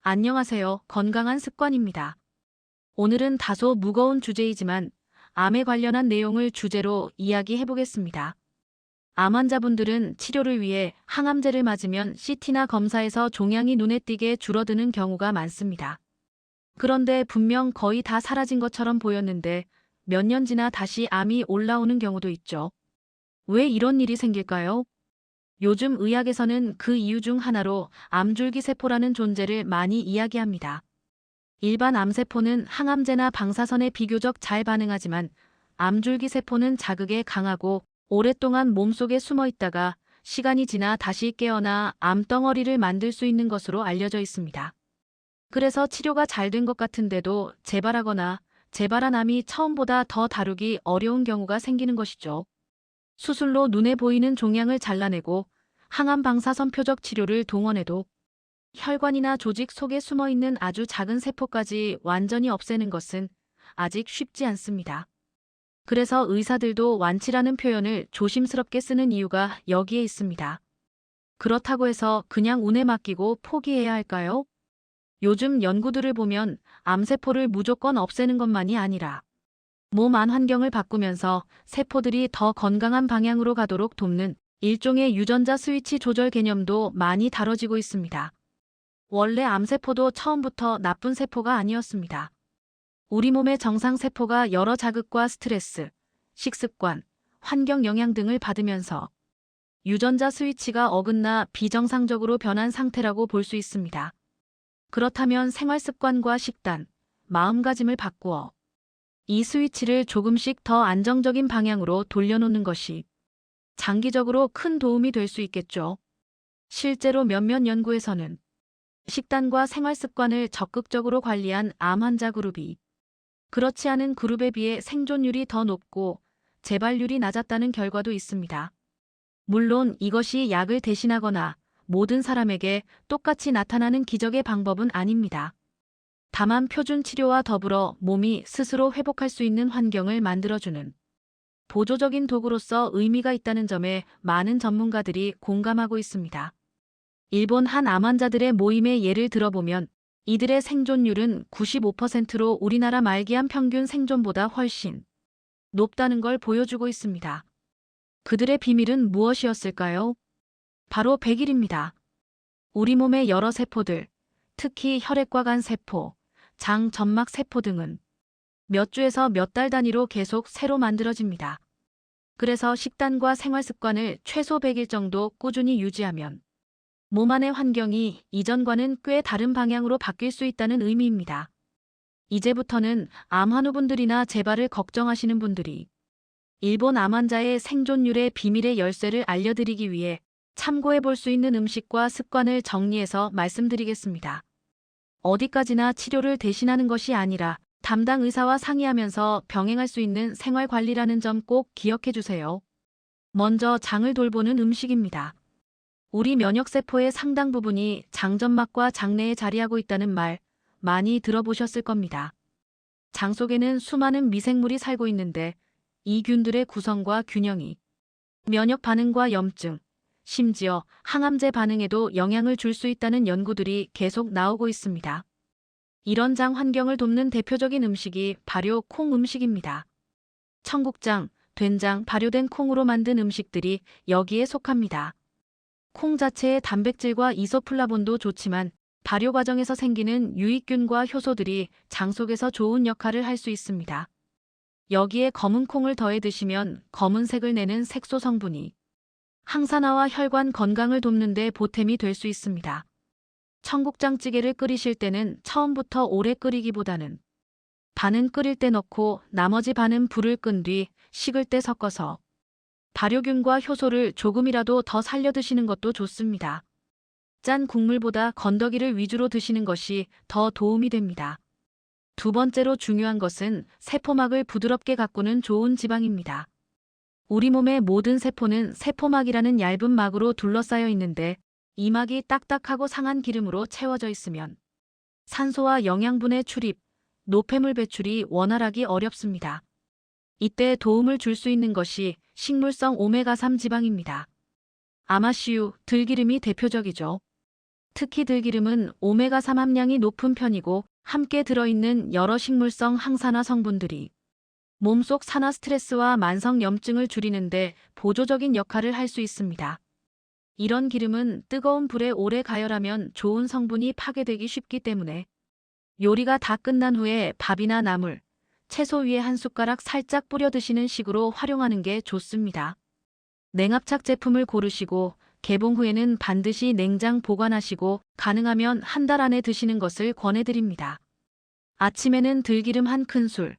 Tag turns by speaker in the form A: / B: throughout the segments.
A: 안녕하세요. 건강한 습관입니다. 오늘은 다소 무거운 주제이지만 암에 관련한 내용을 주제로 이야기해 보겠습니다. 암 환자분들은 치료를 위해 항암제를 맞으면 CT나 검사에서 종양이 눈에 띄게 줄어드는 경우가 많습니다. 그런데 분명 거의 다 사라진 것처럼 보였는데 몇 년 지나 다시 암이 올라오는 경우도 있죠. 왜 이런 일이 생길까요? 요즘 의학에서는 그 이유 중 하나로 암줄기세포라는 존재를 많이 이야기합니다. 일반 암세포는 항암제나 방사선에 비교적 잘 반응하지만 암줄기세포는 자극에 강하고 오랫동안 몸속에 숨어 있다가 시간이 지나 다시 깨어나 암덩어리를 만들 수 있는 것으로 알려져 있습니다. 그래서 치료가 잘 된 것 같은데도 재발하거나 재발한 암이 처음보다 더 다루기 어려운 경우가 생기는 것이죠. 수술로 눈에 보이는 종양을 잘라내고 항암 방사선 표적 치료를 동원해도 혈관이나 조직 속에 숨어 있는 아주 작은 세포까지 완전히 없애는 것은 아직 쉽지 않습니다. 그래서 의사들도 완치라는 표현을 조심스럽게 쓰는 이유가 여기에 있습니다. 그렇다고 해서 그냥 운에 맡기고 포기해야 할까요? 요즘 연구들을 보면 암세포를 무조건 없애는 것만이 아니라 몸 안 환경을 바꾸면서 세포들이 더 건강한 방향으로 가도록 돕는 일종의 유전자 스위치 조절 개념도 많이 다뤄지고 있습니다. 원래 암세포도 처음부터 나쁜 세포가 아니었습니다. 우리 몸의 정상세포가 여러 자극과 스트레스, 식습관, 환경 영향 등을 받으면서 유전자 스위치가 어긋나 비정상적으로 변한 상태라고 볼 수 있습니다. 그렇다면 생활습관과 식단, 마음가짐을 바꾸어 이 스위치를 조금씩 더 안정적인 방향으로 돌려놓는 것이 장기적으로 큰 도움이 될 수 있겠죠. 실제로 몇몇 연구에서는 식단과 생활습관을 적극적으로 관리한 암 환자 그룹이 그렇지 않은 그룹에 비해 생존율이 더 높고 재발률이 낮았다는 결과도 있습니다. 물론 이것이 약을 대신하거나 모든 사람에게 똑같이 나타나는 기적의 방법은 아닙니다. 다만 표준 치료와 더불어 몸이 스스로 회복할 수 있는 환경을 만들어주는 보조적인 도구로서 의미가 있다는 점에 많은 전문가들이 공감하고 있습니다. 일본 한 암 환자들의 모임의 예를 들어보면 이들의 생존율은 95%로 우리나라 말기암 평균 생존보다 훨씬 높다는 걸 보여주고 있습니다. 그들의 비밀은 무엇이었을까요? 바로 100일입니다. 우리 몸의 여러 세포들, 특히 혈액과 간 세포, 장, 점막 세포 등은 몇 주에서 몇 달 단위로 계속 새로 만들어집니다. 그래서 식단과 생활 습관을 최소 100일 정도 꾸준히 유지하면 몸 안의 환경이 이전과는 꽤 다른 방향으로 바뀔 수 있다는 의미입니다. 이제부터는 암 환우분들이나 재발을 걱정하시는 분들이 일본 암 환자의 생존율의 비밀의 열쇠를 알려드리기 위해 참고해 볼 수 있는 음식과 습관을 정리해서 말씀드리겠습니다. 어디까지나 치료를 대신하는 것이 아니라 담당 의사와 상의하면서 병행할 수 있는 생활 관리라는 점 꼭 기억해 주세요. 먼저 장을 돌보는 음식입니다. 우리 면역세포의 상당 부분이 장점막과 장내에 자리하고 있다는 말 많이 들어보셨을 겁니다. 장 속에는 수많은 미생물이 살고 있는데 이 균들의 구성과 균형이 면역 반응과 염증, 심지어 항암제 반응에도 영향을 줄 수 있다는 연구들이 계속 나오고 있습니다. 이런 장 환경을 돕는 대표적인 음식이 발효 콩 음식입니다. 청국장, 된장, 발효된 콩으로 만든 음식들이 여기에 속합니다. 콩 자체의 단백질과 이소플라본도 좋지만 발효 과정에서 생기는 유익균과 효소들이 장 속에서 좋은 역할을 할 수 있습니다. 여기에 검은 콩을 더해 드시면 검은색을 내는 색소 성분이 항산화와 혈관 건강을 돕는 데 보탬이 될 수 있습니다. 청국장찌개를 끓이실 때는 처음부터 오래 끓이기보다는 반은 끓일 때 넣고 나머지 반은 불을 끈 뒤 식을 때 섞어서 발효균과 효소를 조금이라도 더 살려 드시는 것도 좋습니다. 짠 국물보다 건더기를 위주로 드시는 것이 더 도움이 됩니다. 두 번째로 중요한 것은 세포막을 부드럽게 가꾸는 좋은 지방입니다. 우리 몸의 모든 세포는 세포막이라는 얇은 막으로 둘러싸여 있는데 이 막이 딱딱하고 상한 기름으로 채워져 있으면 산소와 영양분의 출입, 노폐물 배출이 원활하기 어렵습니다. 이때 도움을 줄 수 있는 것이 식물성 오메가3 지방입니다. 아마씨유, 들기름이 대표적이죠. 특히 들기름은 오메가3 함량이 높은 편이고 함께 들어있는 여러 식물성 항산화 성분들이 몸속 산화 스트레스와 만성 염증을 줄이는데 보조적인 역할을 할 수 있습니다. 이런 기름은 뜨거운 불에 오래 가열하면 좋은 성분이 파괴되기 쉽기 때문에 요리가 다 끝난 후에 밥이나 나물, 채소 위에 한 숟가락 살짝 뿌려 드시는 식으로 활용하는 게 좋습니다. 냉압착 제품을 고르시고 개봉 후에는 반드시 냉장 보관하시고 가능하면 한 달 안에 드시는 것을 권해드립니다. 아침에는 들기름 한 큰술,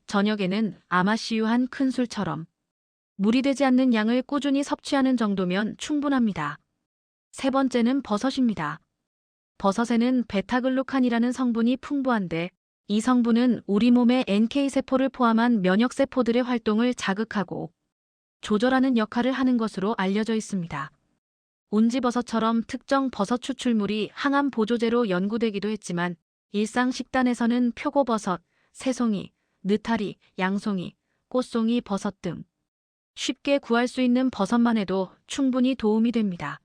A: 저녁에는 아마씨유 한 큰술처럼 무리되지 않는 양을 꾸준히 섭취하는 정도면 충분합니다. 세 번째는 버섯입니다. 버섯에는 베타글루칸이라는 성분이 풍부한데 이 성분은 우리 몸의 NK세포를 포함한 면역세포들의 활동을 자극하고 조절하는 역할을 하는 것으로 알려져 있습니다. 운지버섯처럼 특정 버섯 추출물이 항암 보조제로 연구되기도 했지만 일상 식단에서는 표고버섯, 새송이, 느타리, 양송이, 꽃송이 버섯 등 쉽게 구할 수 있는 버섯만 해도 충분히 도움이 됩니다.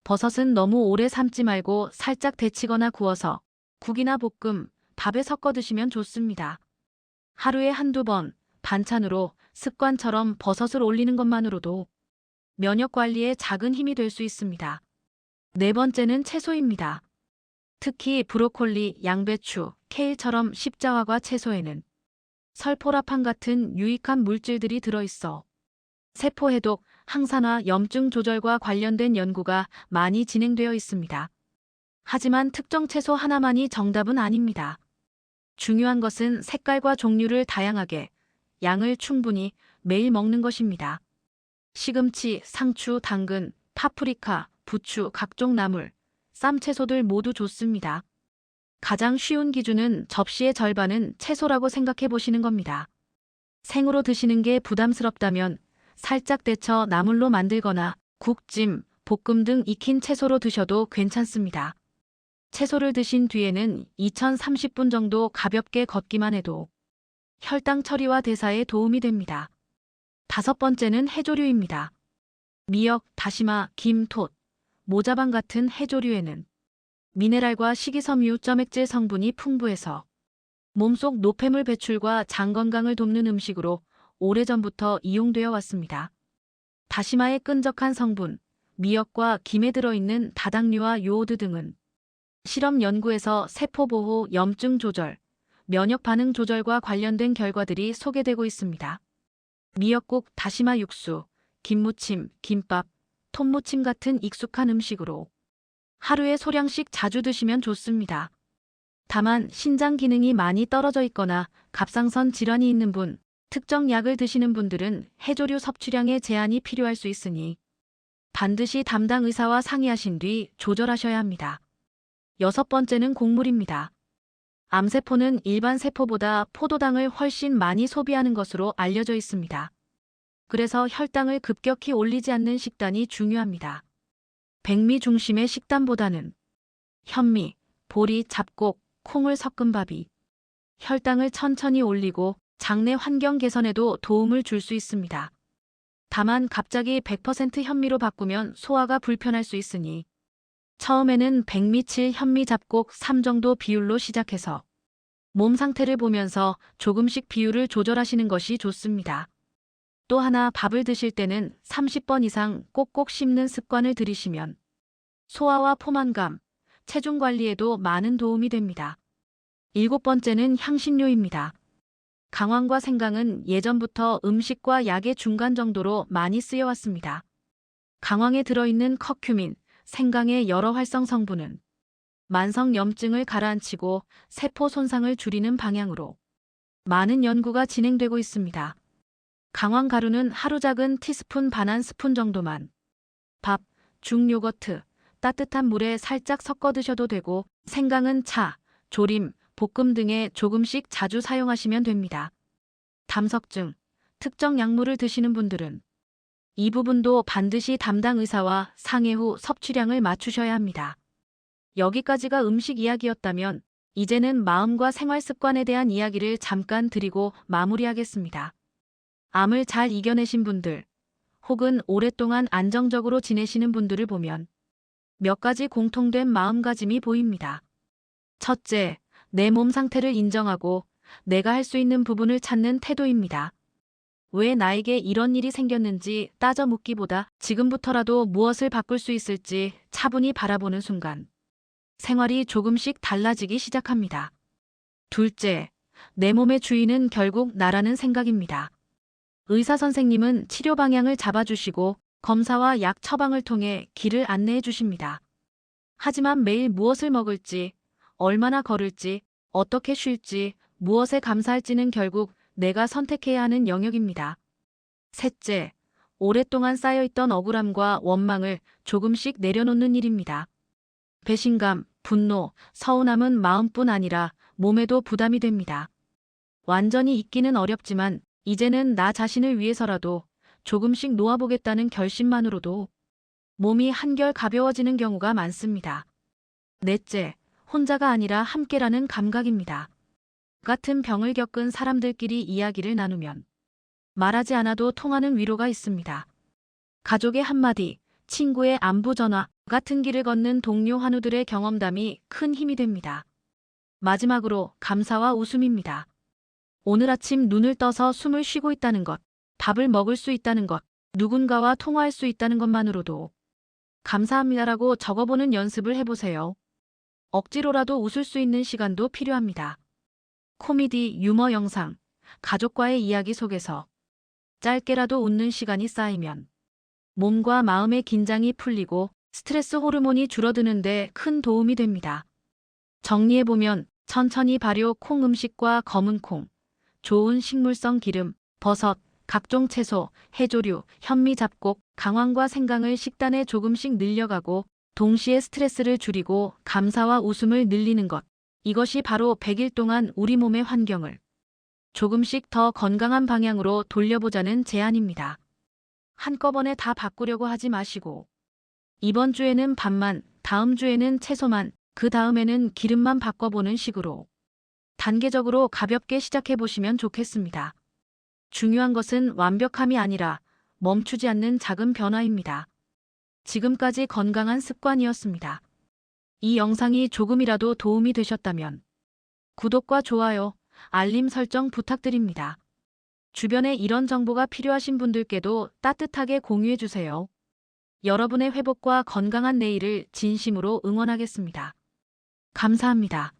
A: 버섯은 너무 오래 삶지 말고 살짝 데치거나 구워서 국이나 볶음, 밥에 섞어 드시면 좋습니다. 하루에 한두 번 반찬으로 습관처럼 버섯을 올리는 것만으로도 면역 관리에 작은 힘이 될 수 있습니다. 네 번째는 채소입니다. 특히 브로콜리, 양배추, 케일처럼 십자화과 채소에는 설포라판 같은 유익한 물질들이 들어있어 세포 해독, 항산화, 염증 조절과 관련된 연구가 많이 진행되어 있습니다. 하지만 특정 채소 하나만이 정답은 아닙니다. 중요한 것은 색깔과 종류를 다양하게, 양을 충분히 매일 먹는 것입니다. 시금치, 상추, 당근, 파프리카, 부추, 각종 나물, 쌈채소들 모두 좋습니다. 가장 쉬운 기준은 접시의 절반은 채소라고 생각해 보시는 겁니다. 생으로 드시는 게 부담스럽다면 살짝 데쳐 나물로 만들거나 국찜, 볶음 등 익힌 채소로 드셔도 괜찮습니다. 채소를 드신 뒤에는 2030분 정도 가볍게 걷기만 해도 혈당 처리와 대사에 도움이 됩니다. 다섯 번째는 해조류입니다. 미역, 다시마, 김, 톳, 모자반 같은 해조류에는 미네랄과 식이섬유, 점액질 성분이 풍부해서 몸속 노폐물 배출과 장 건강을 돕는 음식으로 오래전부터 이용되어 왔습니다. 다시마의 끈적한 성분, 미역과 김에 들어있는 다당류와 요오드 등은 실험 연구에서 세포 보호, 염증 조절, 면역 반응 조절과 관련된 결과들이 소개되고 있습니다. 미역국, 다시마 육수, 김무침, 김밥, 톱무침 같은 익숙한 음식으로 하루에 소량씩 자주 드시면 좋습니다. 다만 신장 기능이 많이 떨어져 있거나 갑상선 질환이 있는 분, 특정 약을 드시는 분들은 해조류 섭취량에 제한이 필요할 수 있으니 반드시 담당 의사와 상의하신 뒤 조절하셔야 합니다. 여섯 번째는 곡물입니다. 암세포는 일반 세포보다 포도당을 훨씬 많이 소비하는 것으로 알려져 있습니다. 그래서 혈당을 급격히 올리지 않는 식단이 중요합니다. 백미 중심의 식단보다는 현미, 보리, 잡곡, 콩을 섞은 밥이 혈당을 천천히 올리고 장내 환경 개선에도 도움을 줄 수 있습니다. 다만 갑자기 100% 현미로 바꾸면 소화가 불편할 수 있으니 처음에는 백미 7, 현미 잡곡 3 정도 비율로 시작해서 몸 상태를 보면서 조금씩 비율을 조절하시는 것이 좋습니다. 또 하나 밥을 드실 때는 30번 이상 꼭꼭 씹는 습관을 들이시면 소화와 포만감, 체중 관리에도 많은 도움이 됩니다. 일곱 번째는 향신료입니다. 강황과 생강은 예전부터 음식과 약의 중간 정도로 많이 쓰여왔습니다. 강황에 들어있는 커큐민, 생강의 여러 활성 성분은 만성 염증을 가라앉히고 세포 손상을 줄이는 방향으로 많은 연구가 진행되고 있습니다. 강황 가루는 하루 작은 티스푼 반 한 스푼 정도만 밥, 죽, 요거트, 따뜻한 물에 살짝 섞어 드셔도 되고 생강은 차, 조림, 볶음 등에 조금씩 자주 사용하시면 됩니다. 담석증, 특정 약물을 드시는 분들은 이 부분도 반드시 담당 의사와 상의 후 섭취량을 맞추셔야 합니다. 여기까지가 음식 이야기였다면 이제는 마음과 생활 습관에 대한 이야기를 잠깐 드리고 마무리하겠습니다. 암을 잘 이겨내신 분들, 혹은 오랫동안 안정적으로 지내시는 분들을 보면 몇 가지 공통된 마음가짐이 보입니다. 첫째, 내 몸 상태를 인정하고 내가 할 수 있는 부분을 찾는 태도입니다. 왜 나에게 이런 일이 생겼는지 따져 묻기보다 지금부터라도 무엇을 바꿀 수 있을지 차분히 바라보는 순간 생활이 조금씩 달라지기 시작합니다. 둘째, 내 몸의 주인은 결국 나라는 생각입니다. 의사 선생님은 치료 방향을 잡아주시고 검사와 약 처방을 통해 길을 안내해 주십니다. 하지만 매일 무엇을 먹을지, 얼마나 걸을지, 어떻게 쉴지, 무엇에 감사할지는 결국 내가 선택해야 하는 영역입니다. 셋째, 오랫동안 쌓여있던 억울함과 원망을 조금씩 내려놓는 일입니다. 배신감, 분노, 서운함은 마음뿐 아니라 몸에도 부담이 됩니다. 완전히 잊기는 어렵지만 이제는 나 자신을 위해서라도 조금씩 놓아보겠다는 결심만으로도 몸이 한결 가벼워지는 경우가 많습니다. 넷째, 혼자가 아니라 함께라는 감각입니다. 같은 병을 겪은 사람들끼리 이야기를 나누면 말하지 않아도 통하는 위로가 있습니다. 가족의 한마디, 친구의 안부 전화 같은 길을 걷는 동료 환우들의 경험담이 큰 힘이 됩니다. 마지막으로 감사와 웃음입니다. 오늘 아침 눈을 떠서 숨을 쉬고 있다는 것, 밥을 먹을 수 있다는 것, 누군가와 통화할 수 있다는 것만으로도 감사합니다라고 적어보는 연습을 해보세요. 억지로라도 웃을 수 있는 시간도 필요합니다. 코미디, 유머 영상, 가족과의 이야기 속에서 짧게라도 웃는 시간이 쌓이면 몸과 마음의 긴장이 풀리고 스트레스 호르몬이 줄어드는데 큰 도움이 됩니다. 정리해보면 천천히 발효 콩 음식과 검은 콩, 좋은 식물성 기름, 버섯, 각종 채소, 해조류, 현미 잡곡, 강황과 생강을 식단에 조금씩 늘려가고 동시에 스트레스를 줄이고 감사와 웃음을 늘리는 것. 이것이 바로 100일 동안 우리 몸의 환경을 조금씩 더 건강한 방향으로 돌려보자는 제안입니다. 한꺼번에 다 바꾸려고 하지 마시고 이번 주에는 밥만, 다음 주에는 채소만, 그 다음에는 기름만 바꿔보는 식으로 단계적으로 가볍게 시작해보시면 좋겠습니다. 중요한 것은 완벽함이 아니라 멈추지 않는 작은 변화입니다. 지금까지 건강한 습관이었습니다. 이 영상이 조금이라도 도움이 되셨다면 구독과 좋아요, 알림 설정 부탁드립니다. 주변에 이런 정보가 필요하신 분들께도 따뜻하게 공유해주세요. 여러분의 회복과 건강한 내일을 진심으로 응원하겠습니다. 감사합니다.